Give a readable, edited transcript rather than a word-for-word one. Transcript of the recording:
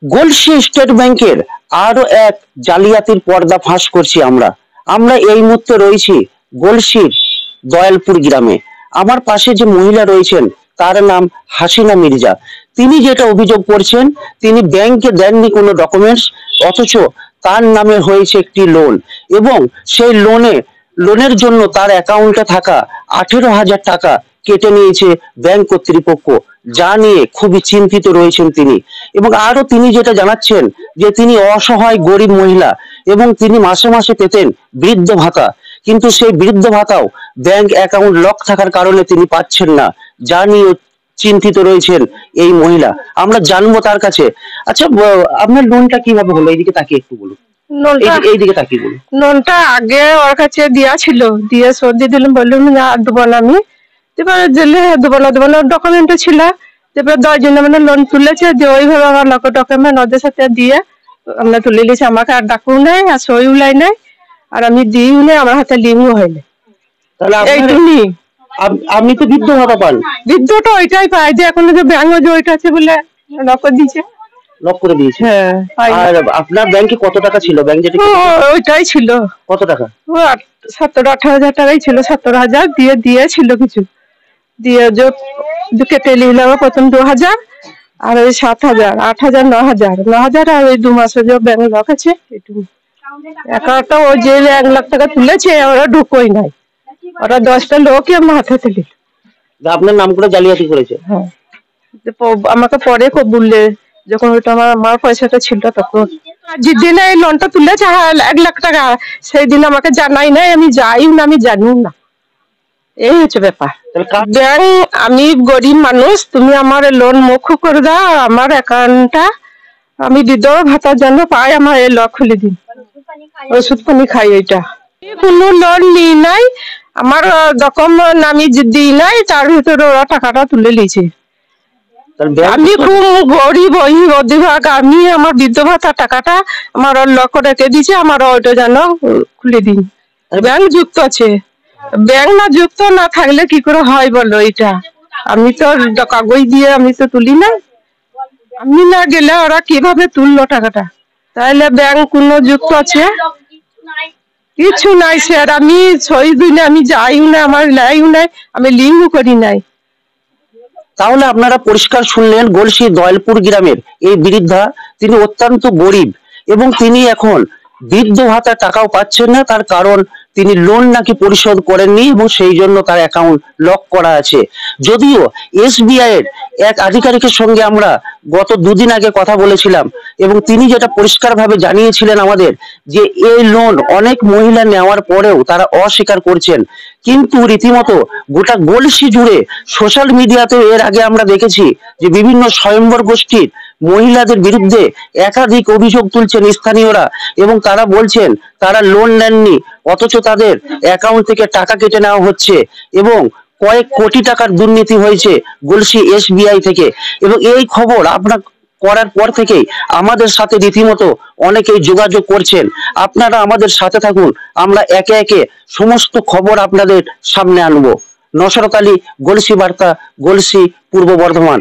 Galsi state ব্যাংকের আরো এক জালিয়াতির পর্দা ফাঁস করছি আমরা। আমরা এই মুহূর্তে রয়েছি গলসির দয়ালপুর গ্রামে। আমার পাশে যে মহিলা রয়েছেন তার নাম হাসিনা মির্জা। তিনি যেটা অভিযোগ করছেন, তিনি ব্যাংকে দেননি কোনো ডকুমেন্টস, অথচ তার নামে হয়েছে একটি লোন, এবং সেই লোনের জন্য তার অ্যাকাউন্টে থাকা 18,000 টাকা কেটে নিয়েছে ব্যাংক কর্তৃপক্ষ, যা নিয়ে খুবই চিন্তিত রয়েছেন তিনি। এবং আরো তিনি যেটা জানাচ্ছেন যে তিনি অসহায় গরিব মহিলা এবং তিনি মাসে মাসে পেতেন বৃদ্ধ ভাতা, কিন্তু সেই বৃদ্ধ ভাতাও ব্যাংক অ্যাকাউন্ট লক থাকার কারণে তিনি পাচ্ছেন না, যা নিয়ে চিন্তিত রয়েছেন এই মহিলা। আমরা জানবো তার কাছে। আচ্ছা, আপনার লোনটা কিভাবে হলো, এইদিকে তাকিয়ে একটু বলুন। এইদিকে তাকিয়ে বলুন। লোনটা আগে ওর কাছে দেওয়া ছিল, দিয়ে সর্দি দিলাম, বললাম দেবো না আমি, এবার দিলে দেবো না ডকুমেন্ট ছিল। তারপরে 10 জন মানে লোন তুলেছে, যে ওইভাবে আমার ডকুমেন্ট ওদের সাথে দিয়ে আমরা তুলে নিয়েছি। আমাকে আর ডাকু নাই, আর সই উলাই নাই, আর আমি দিইও নাই, আমার হাতে লিঙ্কও হয়নি। এইটুকুনি। আপনি তো বৃদ্ধ ভাতা পান? বৃদ্ধটা ওইটাই পাই, যে এখন যে ব্যাংক যে ওইটা আছে বলে লক করে দিয়েছে। লক করে দিয়েছে? হ্যাঁ। আর আপনার ব্যাংকে কত টাকা ছিল? ব্যাংক যেটা ওইটাই ছিল। কত টাকা? 17-18 টাকাই ছিল। 17,000 দিয়েছিল কিছু, দিয়ে যে কেটে নিলাম প্রথম 2,000, আর ওই 7,000, 8,000, 9,000 আর ওই 2 মাসে যে ব্যাংক লক আছে এটুকু। একটা ওই যে 1 লাখ টাকা তুলেছে ওরা ঢুকোই নাই, ওরা 10টা লোকই আমার হাতে তুলি। আপনার নাম করে জালিয়াতি করেছে? হ্যাঁ, আমাকে পরে খুব বললে, যখন ওইটা আমার পয়সাটা ছিল তখন। যেদিন এই লোনটা তুলেছে 1 লাখ টাকা, সেই দিন আমাকে জানাই নাই, আমি যাই না, আমি জানিও না। এই হচ্ছে ব্যাপার। ব্যাংক, আমি গরিব মানুষ, তুমি আমার লোন মুখ করে দাও, আমার অ্যাকাউন্টটা আমি বিধবা ভাতার জন্য পাই, আমার এই লক খুলে দিন, ওষুধ পানি খাই। ওইটা কোনো লোন নিই নাই, আমার ডকুমেন্ট আমি দিই নাই, তার ভিতরে ওরা টাকাটা তুলে নিয়েছে। আমি খুব গরিব, ওই অধিভাগ আমি আমার বৃদ্ধ ভাতার টাকাটা আমার লক রেখে দিয়েছে, আমার ওইটা যেন খুলে দিন। ব্যাংক যুক্ত আছে, ব্যাংক না যুক্ত না থাকলে কি করে হয় বলো? এটা আমি তো কাগজ দিয়ে আমি তো তুলি না, আমি না গেলে ওরা কিভাবে তুললো টাকাটা? তাহলে ব্যাংক কোনো যুক্ত আছে? কিছু নাই স্যার, আমি সই দিই না, আমি যাইও না, আমার লাইও নাই, আমি লিঙ্কও করি নাই। তাহলে আপনারা পরিষ্কার শুনলেন, গলসি দয়ালপুর গ্রামের এই বৃদ্ধা, তিনি অত্যন্ত গরিব এবং তিনি এখন বৃদ্ধ ভাতা টাকাও পাচ্ছেন না, তার কারণ তিনি লোন নাকি পরিশোধ করেননি এবং সেই জন্য তার অ্যাকাউন্ট লক করা আছে। যদিও SBI এর এক আধিকারিকের সঙ্গে আমরা গত 2 দিন আগে কথা বলেছিলাম এবং তিনি যেটা পরিষ্কারভাবে জানিয়েছিলেন আমাদের, যে এই লোন অনেক মহিলা নেওয়ার পরেও তারা অস্বীকার করছেন। কিন্তু রীতিমতো গোটা গলসি জুড়ে সোশ্যাল মিডিয়াতে এর আগে আমরা দেখেছি যে বিভিন্ন স্বয়ম্বর গোষ্ঠীর মহিলাদের বিরুদ্ধে একাধিক অভিযোগ তুলছেন স্থানীয়রা, এবং তারা বলছেন তারা লোন নেননি, অথচ তাদের অ্যাকাউন্ট থেকে টাকা কেটে নেওয়া হচ্ছে এবং কয়েক কোটি টাকার দুর্নীতি হয়েছে গলসি SBI থেকে। এবং এই খবর আপনার করার পর থেকেই আমাদের সাথে রীতিমতো অনেকেই যোগাযোগ করছেন। আপনারা আমাদের সাথে থাকুন, আমরা একে একে সমস্ত খবর আপনাদের সামনে আনবো। নসরত আলী, গলসি বার্তা, গলসি, পূর্ব বর্ধমান।